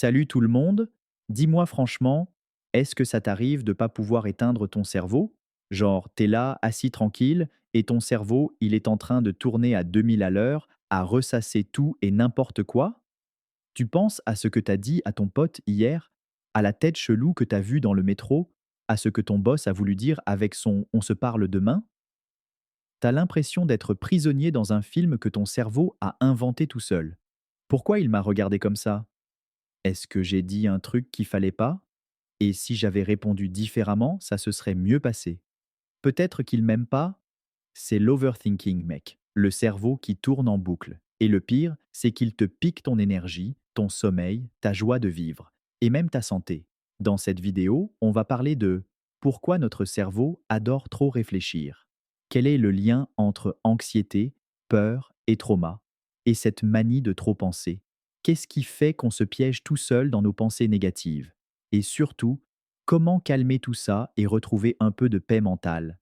Salut tout le monde, dis-moi franchement, est-ce que ça t'arrive de pas pouvoir éteindre ton cerveau? Genre, t'es là, assis tranquille, et ton cerveau, il est en train de tourner à 2000 à l'heure, à ressasser tout et n'importe quoi? Tu penses à ce que t'as dit à ton pote hier, à la tête chelou que t'as vue dans le métro, à ce que ton boss a voulu dire avec son «on se parle demain»? T'as l'impression d'être prisonnier dans un film que ton cerveau a inventé tout seul. Pourquoi il m'a regardé comme ça? Est-ce que j'ai dit un truc qu'il fallait pas? Et si j'avais répondu différemment, ça se serait mieux passé. Peut-être qu'il m'aime pas? C'est l'overthinking, mec. Le cerveau qui tourne en boucle. Et le pire, c'est qu'il te pique ton énergie, ton sommeil, ta joie de vivre, et même ta santé. Dans cette vidéo, on va parler de pourquoi notre cerveau adore trop réfléchir. Quel est le lien entre anxiété, peur et trauma? Et cette manie de trop penser? Qu'est-ce qui fait qu'on se piège tout seul dans nos pensées négatives? Et surtout, comment calmer tout ça et retrouver un peu de paix mentale?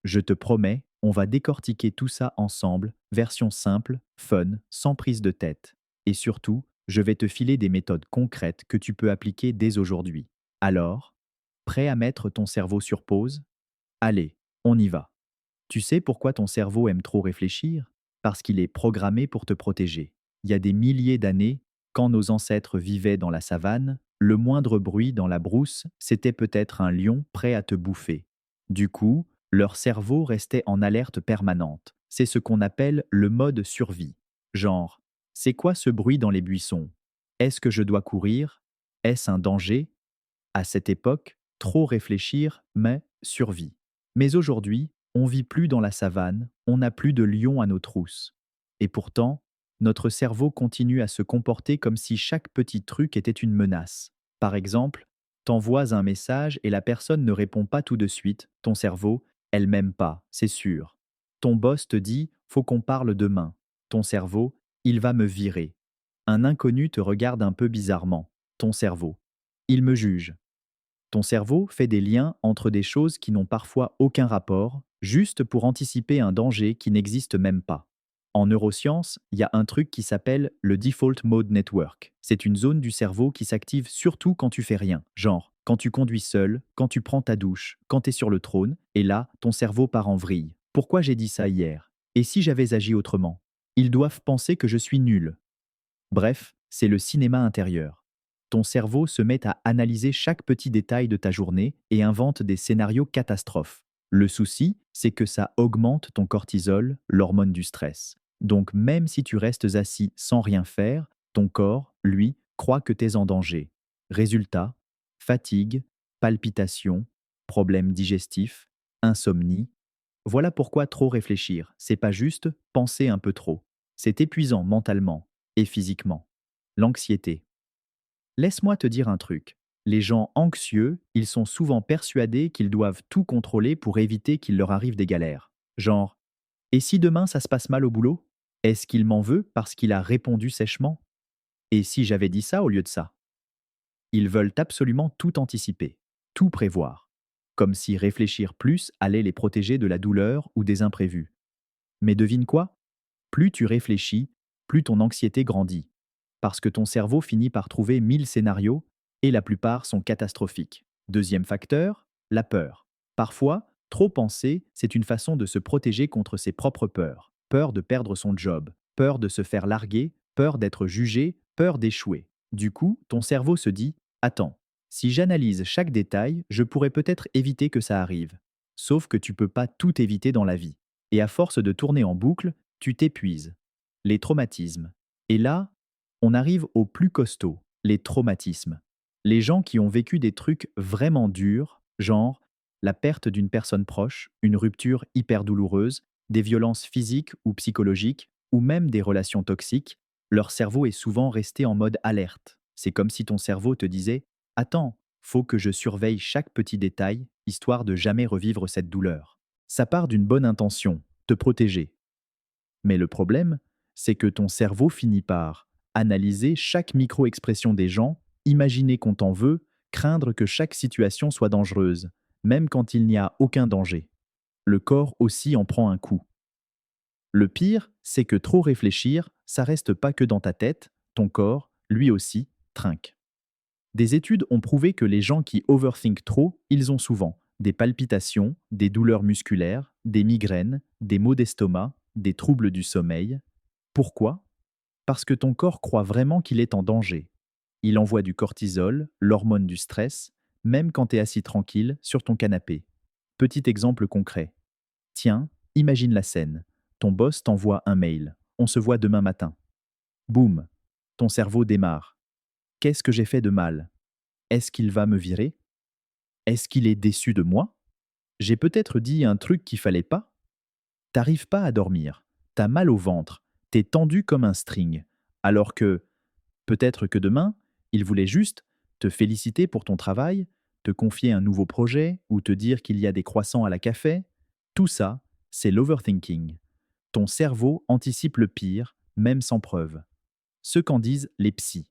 Je te promets, on va décortiquer tout ça ensemble, version simple, fun, sans prise de tête. Et surtout, je vais te filer des méthodes concrètes que tu peux appliquer dès aujourd'hui. Alors, prêt à mettre ton cerveau sur pause? Allez, on y va. Tu sais pourquoi ton cerveau aime trop réfléchir? Parce qu'il est programmé pour te protéger. Il y a des milliers d'années, quand nos ancêtres vivaient dans la savane, le moindre bruit dans la brousse, c'était peut-être un lion prêt à te bouffer. Du coup, leur cerveau restait en alerte permanente. C'est ce qu'on appelle le mode survie. Genre, c'est quoi ce bruit dans les buissons? Est-ce que je dois courir? Est-ce un danger? À cette époque, trop réfléchir, mais survie. Mais aujourd'hui, on vit plus dans la savane, on n'a plus de lions à nos trousses. Et pourtant, notre cerveau continue à se comporter comme si chaque petit truc était une menace. Par exemple, t'envoies un message et la personne ne répond pas tout de suite, ton cerveau, elle m'aime pas, c'est sûr. Ton boss te dit, faut qu'on parle demain. Ton cerveau, il va me virer. Un inconnu te regarde un peu bizarrement. Ton cerveau, il me juge. Ton cerveau fait des liens entre des choses qui n'ont parfois aucun rapport, juste pour anticiper un danger qui n'existe même pas. En neurosciences, il y a un truc qui s'appelle le Default Mode Network. C'est une zone du cerveau qui s'active surtout quand tu fais rien, genre quand tu conduis seul, quand tu prends ta douche, quand tu es sur le trône, et là, ton cerveau part en vrille. Pourquoi j'ai dit ça hier? Et si j'avais agi autrement? Ils doivent penser que je suis nul. Bref, c'est le cinéma intérieur. Ton cerveau se met à analyser chaque petit détail de ta journée et invente des scénarios catastrophes. Le souci, c'est que ça augmente ton cortisol, l'hormone du stress. Donc même si tu restes assis sans rien faire, ton corps, lui, croit que tu es en danger. Résultat, fatigue, palpitations, problèmes digestifs, insomnie. Voilà pourquoi trop réfléchir, c'est pas juste penser un peu trop. C'est épuisant mentalement et physiquement. L'anxiété. Laisse-moi te dire un truc. Les gens anxieux, ils sont souvent persuadés qu'ils doivent tout contrôler pour éviter qu'il leur arrive des galères. Genre, et si demain ça se passe mal au boulot? Est-ce qu'il m'en veut parce qu'il a répondu sèchement? Et si j'avais dit ça au lieu de ça? Ils veulent absolument tout anticiper, tout prévoir. Comme si réfléchir plus allait les protéger de la douleur ou des imprévus. Mais devine quoi? Plus tu réfléchis, plus ton anxiété grandit. Parce que ton cerveau finit par trouver 1000 scénarios et la plupart sont catastrophiques. Deuxième facteur, la peur. Parfois, trop penser, c'est une façon de se protéger contre ses propres peurs. Peur de perdre son job, peur de se faire larguer, peur d'être jugé, peur d'échouer. Du coup, ton cerveau se dit: attends, si j'analyse chaque détail, je pourrais peut-être éviter que ça arrive. Sauf que tu peux pas tout éviter dans la vie. Et à force de tourner en boucle, tu t'épuises. Les traumatismes. Et là, on arrive au plus costaud, les traumatismes. Les gens qui ont vécu des trucs vraiment durs, genre la perte d'une personne proche, une rupture hyper douloureuse, des violences physiques ou psychologiques, ou même des relations toxiques, leur cerveau est souvent resté en mode alerte. C'est comme si ton cerveau te disait: attends, faut que je surveille chaque petit détail, histoire de jamais revivre cette douleur. Ça part d'une bonne intention, te protéger. Mais le problème, c'est que ton cerveau finit par analyser chaque micro-expression des gens, imaginer qu'on t'en veut, craindre que chaque situation soit dangereuse, même quand il n'y a aucun danger. Le corps aussi en prend un coup. Le pire, c'est que trop réfléchir, ça reste pas que dans ta tête, ton corps, lui aussi, trinque. Des études ont prouvé que les gens qui overthink trop, ils ont souvent des palpitations, des douleurs musculaires, des migraines, des maux d'estomac, des troubles du sommeil. Pourquoi? Parce que ton corps croit vraiment qu'il est en danger. Il envoie du cortisol, l'hormone du stress, même quand tu es assis tranquille sur ton canapé. Petit exemple concret. Tiens, imagine la scène. Ton boss t'envoie un mail. On se voit demain matin. Boum. Ton cerveau démarre. Qu'est-ce que j'ai fait de mal? Est-ce qu'il va me virer? Est-ce qu'il est déçu de moi? J'ai peut-être dit un truc qu'il fallait pas? T'arrives pas à dormir. T'as mal au ventre. T'es tendu comme un string. Alors que, peut-être que demain, il voulait juste te féliciter pour ton travail, te confier un nouveau projet ou te dire qu'il y a des croissants à la café. Tout ça, c'est l'overthinking. Ton cerveau anticipe le pire, même sans preuve. Ce qu'en disent les psys.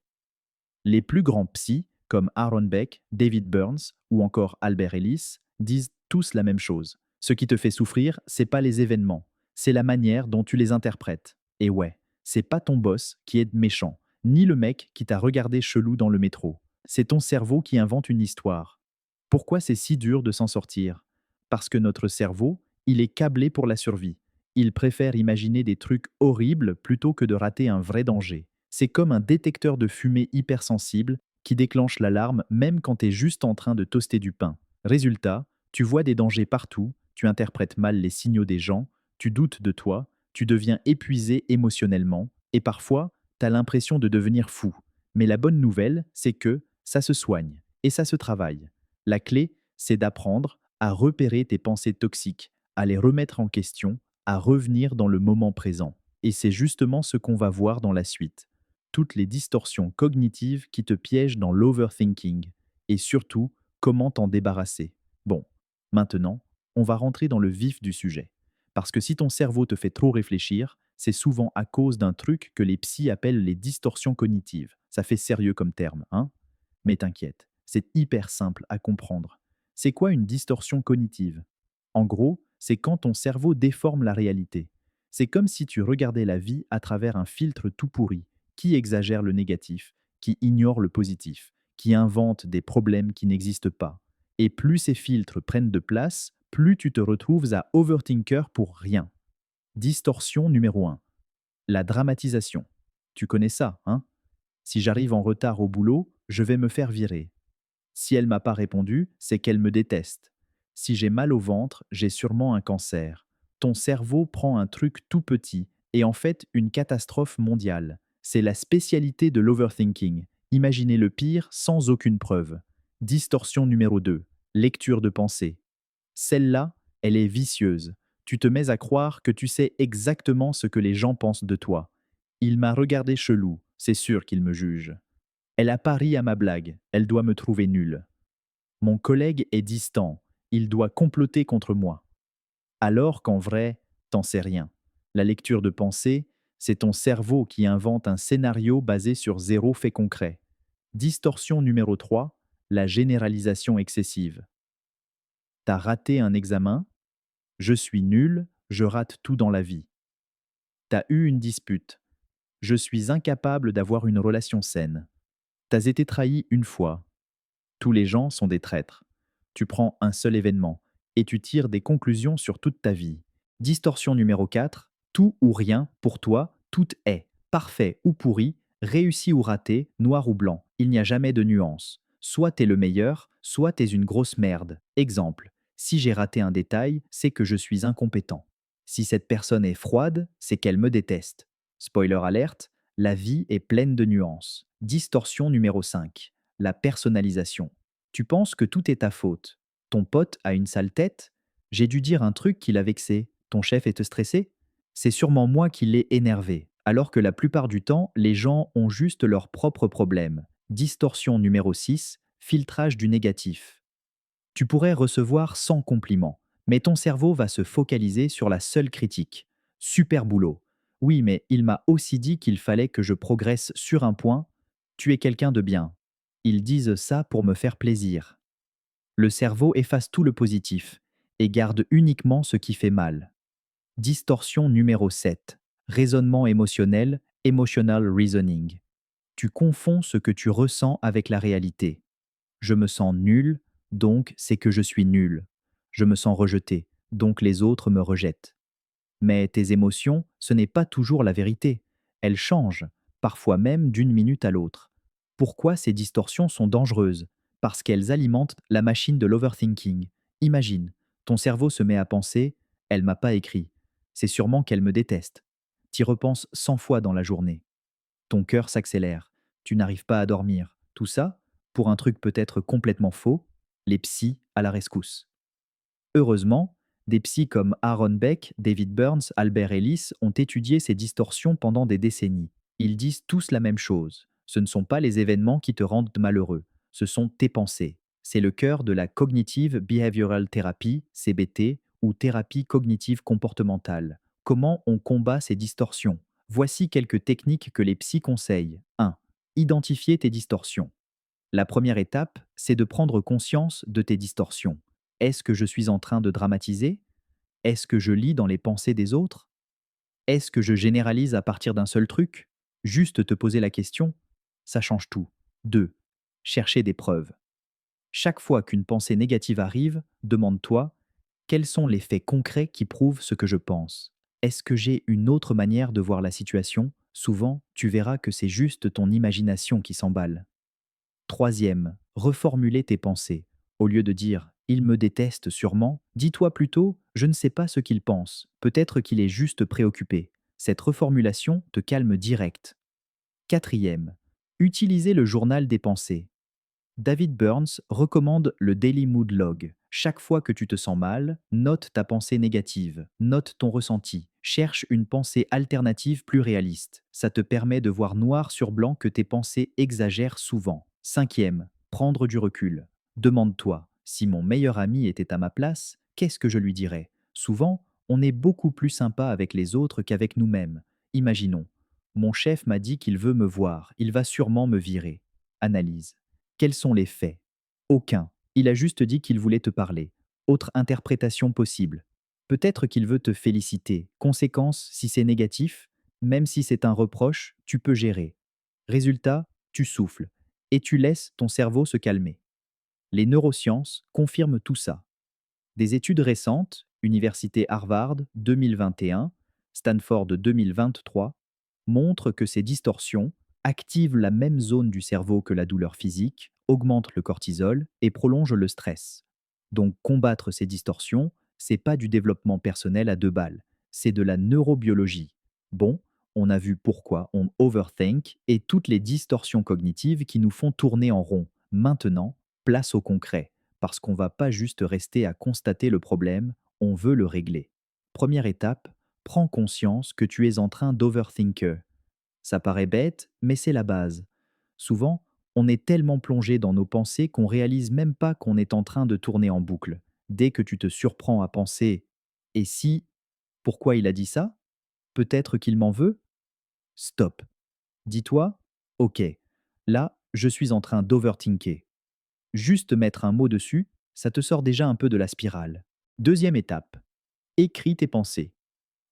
Les plus grands psys, comme Aaron Beck, David Burns ou encore Albert Ellis, disent tous la même chose. Ce qui te fait souffrir, c'est pas les événements, c'est la manière dont tu les interprètes. Et ouais, c'est pas ton boss qui est méchant, ni le mec qui t'a regardé chelou dans le métro. C'est ton cerveau qui invente une histoire. Pourquoi c'est si dur de s'en sortir? Parce que notre cerveau, il est câblé pour la survie. Il préfère imaginer des trucs horribles plutôt que de rater un vrai danger. C'est comme un détecteur de fumée hypersensible qui déclenche l'alarme même quand tu es juste en train de toaster du pain. Résultat, tu vois des dangers partout, tu interprètes mal les signaux des gens, tu doutes de toi, tu deviens épuisé émotionnellement et parfois, tu as l'impression de devenir fou. Mais la bonne nouvelle, c'est que ça se soigne et ça se travaille. La clé, c'est d'apprendre à repérer tes pensées toxiques, à les remettre en question, à revenir dans le moment présent. Et c'est justement ce qu'on va voir dans la suite. Toutes les distorsions cognitives qui te piègent dans l'overthinking. Et surtout, comment t'en débarrasser. Bon, maintenant, on va rentrer dans le vif du sujet. Parce que si ton cerveau te fait trop réfléchir, c'est souvent à cause d'un truc que les psys appellent les distorsions cognitives. Ça fait sérieux comme terme, hein? Mais t'inquiète, c'est hyper simple à comprendre. C'est quoi une distorsion cognitive? En gros, c'est quand ton cerveau déforme la réalité. C'est comme si tu regardais la vie à travers un filtre tout pourri, qui exagère le négatif, qui ignore le positif, qui invente des problèmes qui n'existent pas. Et plus ces filtres prennent de place, plus tu te retrouves à overthinker pour rien. Distorsion numéro 1. La dramatisation. Tu connais ça, hein? Si j'arrive en retard au boulot, je vais me faire virer. Si elle m'a pas répondu, c'est qu'elle me déteste. Si j'ai mal au ventre, j'ai sûrement un cancer. Ton cerveau prend un truc tout petit et en fait une catastrophe mondiale. C'est la spécialité de l'overthinking. Imaginer le pire sans aucune preuve. Distorsion numéro 2. Lecture de pensée. Celle-là, elle est vicieuse. Tu te mets à croire que tu sais exactement ce que les gens pensent de toi. Il m'a regardé chelou, c'est sûr qu'il me juge. Elle a pas ri à ma blague, elle doit me trouver nulle. Mon collègue est distant, il doit comploter contre moi. Alors qu'en vrai, t'en sais rien. La lecture de pensée, c'est ton cerveau qui invente un scénario basé sur zéro fait concret. Distorsion numéro 3, la généralisation excessive. T'as raté un examen, je suis nul, je rate tout dans la vie. T'as eu une dispute, je suis incapable d'avoir une relation saine. T'as été trahi une fois, tous les gens sont des traîtres. Tu prends un seul événement et tu tires des conclusions sur toute ta vie. Distorsion numéro 4. Tout ou rien, pour toi, tout est. Parfait ou pourri, réussi ou raté, noir ou blanc. Il n'y a jamais de nuance. Soit t'es le meilleur, soit t'es une grosse merde. Exemple. Si j'ai raté un détail, c'est que je suis incompétent. Si cette personne est froide, c'est qu'elle me déteste. Spoiler alerte, la vie est pleine de nuances. Distorsion numéro 5. La personnalisation. Tu penses que tout est ta faute. Ton pote a une sale tête? J'ai dû dire un truc qui l'a vexé. Ton chef est stressé? C'est sûrement moi qui l'ai énervé. Alors que la plupart du temps, les gens ont juste leurs propres problèmes. Distorsion numéro 6, filtrage du négatif. Tu pourrais recevoir 100 compliments, mais ton cerveau va se focaliser sur la seule critique. Super boulot. Oui, mais il m'a aussi dit qu'il fallait que je progresse sur un point. Tu es quelqu'un de bien. Ils disent ça pour me faire plaisir. Le cerveau efface tout le positif et garde uniquement ce qui fait mal. Distorsion numéro 7. Raisonnement émotionnel, emotional reasoning. Tu confonds ce que tu ressens avec la réalité. Je me sens nul, donc c'est que je suis nul. Je me sens rejeté, donc les autres me rejettent. Mais tes émotions, ce n'est pas toujours la vérité. Elles changent, parfois même d'une minute à l'autre. Pourquoi ces distorsions sont dangereuses? Parce qu'elles alimentent la machine de l'overthinking. Imagine, ton cerveau se met à penser: elle m'a pas écrit. C'est sûrement qu'elle me déteste. T'y repenses 100 fois dans la journée. Ton cœur s'accélère. Tu n'arrives pas à dormir. Tout ça, pour un truc peut-être complètement faux, les psys à la rescousse. Heureusement, des psys comme Aaron Beck, David Burns, Albert Ellis ont étudié ces distorsions pendant des décennies. Ils disent tous la même chose. Ce ne sont pas les événements qui te rendent malheureux, ce sont tes pensées. C'est le cœur de la Cognitive Behavioral Therapy, CBT, ou thérapie cognitive comportementale. Comment on combat ces distorsions? Voici quelques techniques que les psys conseillent. 1. Identifier tes distorsions. La première étape, c'est de prendre conscience de tes distorsions. Est-ce que je suis en train de dramatiser? Est-ce que je lis dans les pensées des autres? Est-ce que je généralise à partir d'un seul truc? Juste te poser la question, ça change tout. 2. Chercher des preuves. Chaque fois qu'une pensée négative arrive, demande-toi: quels sont les faits concrets qui prouvent ce que je pense? Est-ce que j'ai une autre manière de voir la situation? Souvent, tu verras que c'est juste ton imagination qui s'emballe. Troisième, reformuler tes pensées. Au lieu de dire «il me déteste sûrement», dis-toi plutôt «je ne sais pas ce qu'il pense, peut-être qu'il est juste préoccupé». Cette reformulation te calme direct. Quatrième, utiliser le journal des pensées. David Burns recommande le Daily Mood Log. Chaque fois que tu te sens mal, note ta pensée négative, note ton ressenti, cherche une pensée alternative plus réaliste. Ça te permet de voir noir sur blanc que tes pensées exagèrent souvent. Cinquième, prendre du recul. Demande-toi, si mon meilleur ami était à ma place, qu'est-ce que je lui dirais? Souvent, on est beaucoup plus sympa avec les autres qu'avec nous-mêmes. Imaginons, mon chef m'a dit qu'il veut me voir, il va sûrement me virer. Analyse. Quels sont les faits? Aucun. Il a juste dit qu'il voulait te parler. Autre interprétation possible. Peut-être qu'il veut te féliciter. Conséquence, si c'est négatif, même si c'est un reproche, tu peux gérer. Résultat, tu souffles et tu laisses ton cerveau se calmer. Les neurosciences confirment tout ça. Des études récentes, Université Harvard 2021, Stanford 2023, montrent que ces distorsions activent la même zone du cerveau que la douleur physique, augmentent le cortisol et prolongent le stress. Donc combattre ces distorsions, c'est pas du développement personnel à deux balles, c'est de la neurobiologie. Bon, on a vu pourquoi on overthink et toutes les distorsions cognitives qui nous font tourner en rond. Maintenant, place au concret parce qu'on va pas juste rester à constater le problème, on veut le régler. Première étape, prends conscience que tu es en train d'overthinker. Ça paraît bête, mais c'est la base. Souvent, on est tellement plongé dans nos pensées qu'on réalise même pas qu'on est en train de tourner en boucle. Dès que tu te surprends à penser «Et si? Pourquoi il a dit ça? Peut-être qu'il m'en veut?» Stop. Dis-toi: «Ok, là, je suis en train d'overthinker». Juste mettre un mot dessus, ça te sort déjà un peu de la spirale. Deuxième étape, écris tes pensées.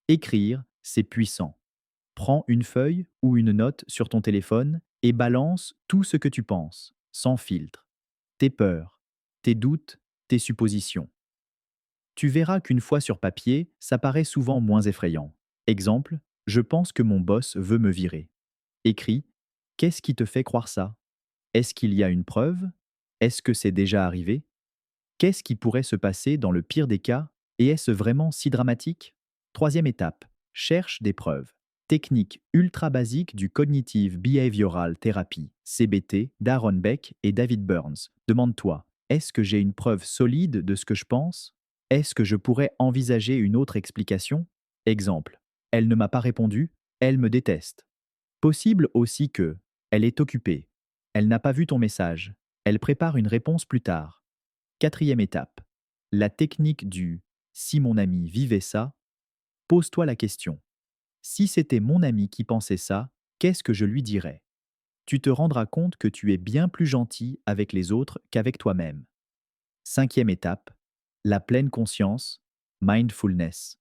Écrire, c'est puissant. Prends une feuille ou une note sur ton téléphone et balance tout ce que tu penses, sans filtre. Tes peurs, tes doutes, tes suppositions. Tu verras qu'une fois sur papier, ça paraît souvent moins effrayant. Exemple, je pense que mon boss veut me virer. Écris, qu'est-ce qui te fait croire ça? Est-ce qu'il y a une preuve? Est-ce que c'est déjà arrivé? Qu'est-ce qui pourrait se passer dans le pire des cas et est-ce vraiment si dramatique? Troisième étape, cherche des preuves. Technique ultra basique du Cognitive Behavioral Therapy, CBT, d'Aaron Beck et David Burns. Demande-toi, est-ce que j'ai une preuve solide de ce que je pense? Est-ce que je pourrais envisager une autre explication? Exemple, elle ne m'a pas répondu, elle me déteste. Possible aussi que elle est occupée, elle n'a pas vu ton message, elle prépare une réponse plus tard. Quatrième étape, la technique du «si mon ami vivait ça», pose-toi la question. Si c'était mon ami qui pensait ça, qu'est-ce que je lui dirais? Tu te rendras compte que tu es bien plus gentil avec les autres qu'avec toi-même. Cinquième étape, la pleine conscience, mindfulness.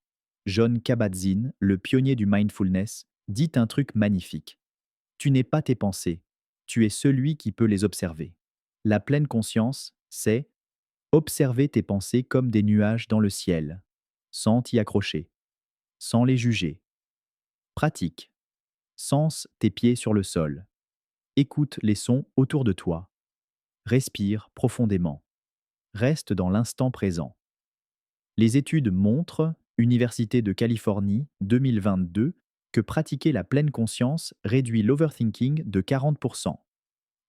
John Kabat-Zinn, le pionnier du mindfulness, dit un truc magnifique. Tu n'es pas tes pensées, tu es celui qui peut les observer. La pleine conscience, c'est observer tes pensées comme des nuages dans le ciel, sans t'y accrocher, sans les juger. Pratique. Sens tes pieds sur le sol. Écoute les sons autour de toi. Respire profondément. Reste dans l'instant présent. Les études montrent, Université de Californie 2022, que pratiquer la pleine conscience réduit l'overthinking de 40%.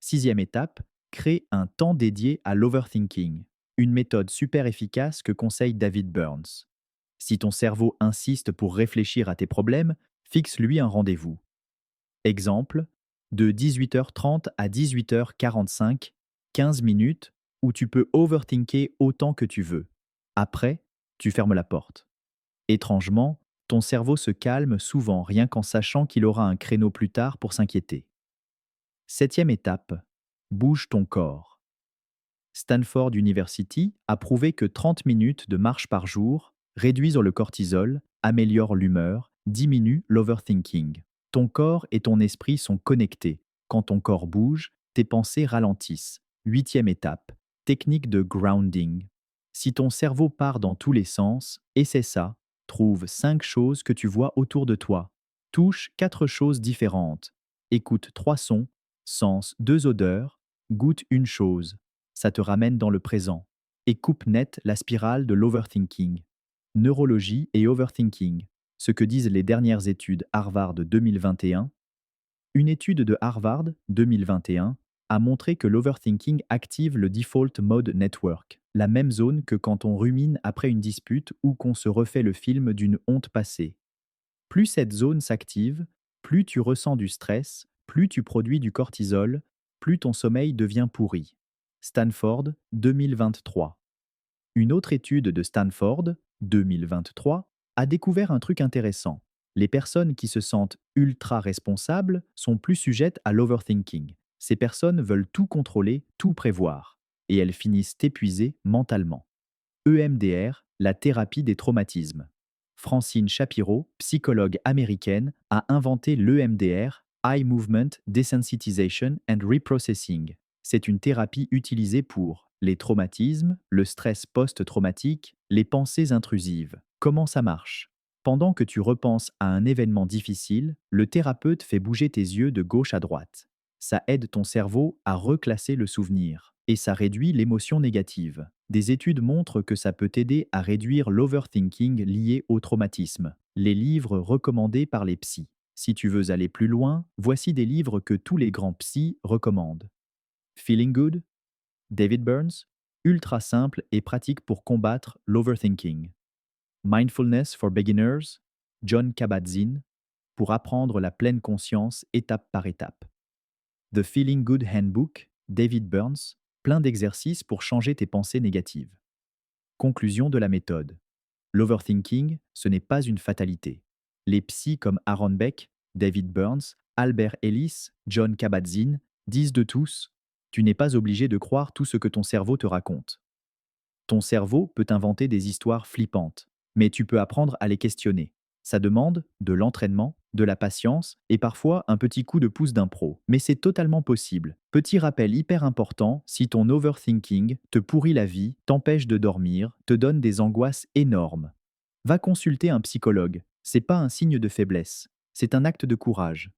Sixième étape, crée un temps dédié à l'overthinking, une méthode super efficace que conseille David Burns. Si ton cerveau insiste pour réfléchir à tes problèmes, fixe-lui un rendez-vous. Exemple, de 18h30 à 18h45, 15 minutes, où tu peux overthinker autant que tu veux. Après, tu fermes la porte. Étrangement, ton cerveau se calme souvent rien qu'en sachant qu'il aura un créneau plus tard pour s'inquiéter. Septième étape, bouge ton corps. Stanford University a prouvé que 30 minutes de marche par jour réduisent le cortisol, améliorent l'humeur, diminuent l'overthinking. Ton corps et ton esprit sont connectés. Quand ton corps bouge, tes pensées ralentissent. Huitième étape, technique de grounding. Si ton cerveau part dans tous les sens, essaie ça. Trouve 5 choses que tu vois autour de toi. Touche 4 choses différentes. Écoute 3 sons, sens 2 odeurs, goûte une chose. Ça te ramène dans le présent et coupe net la spirale de l'overthinking. Neurologie et overthinking. Ce que disent les dernières études Harvard 2021. Une étude de Harvard 2021 a montré que l'overthinking active le default mode network, la même zone que quand on rumine après une dispute ou qu'on se refait le film d'une honte passée. Plus cette zone s'active, plus tu ressens du stress, plus tu produis du cortisol, plus ton sommeil devient pourri. Stanford 2023. Une autre étude de Stanford 2023 a découvert un truc intéressant. Les personnes qui se sentent ultra responsables sont plus sujettes à l'overthinking. Ces personnes veulent tout contrôler, tout prévoir, et elles finissent épuisées mentalement. EMDR, la thérapie des traumatismes. Francine Shapiro, psychologue américaine, a inventé l'EMDR, Eye Movement Desensitization and Reprocessing. C'est une thérapie utilisée pour les traumatismes, le stress post-traumatique, les pensées intrusives. Comment ça marche? Pendant que tu repenses à un événement difficile, le thérapeute fait bouger tes yeux de gauche à droite. Ça aide ton cerveau à reclasser le souvenir et ça réduit l'émotion négative. Des études montrent que ça peut t'aider à réduire l'overthinking lié au traumatisme. Les livres recommandés par les psys. Si tu veux aller plus loin, voici des livres que tous les grands psys recommandent. Feeling Good, David Burns, ultra simple et pratique pour combattre l'overthinking. Mindfulness for Beginners, John Kabat-Zinn, pour apprendre la pleine conscience étape par étape. The Feeling Good Handbook, David Burns, plein d'exercices pour changer tes pensées négatives. Conclusion de la méthode. L'overthinking, ce n'est pas une fatalité. Les psys comme Aaron Beck, David Burns, Albert Ellis, John Kabat-Zinn disent de tous, tu n'es pas obligé de croire tout ce que ton cerveau te raconte. Ton cerveau peut inventer des histoires flippantes, mais tu peux apprendre à les questionner. Ça demande de l'entraînement, de la patience et parfois un petit coup de pouce d'un pro. Mais c'est totalement possible. Petit rappel hyper important, si ton overthinking te pourrit la vie, t'empêche de dormir, te donne des angoisses énormes, va consulter un psychologue. C'est pas un signe de faiblesse, c'est un acte de courage.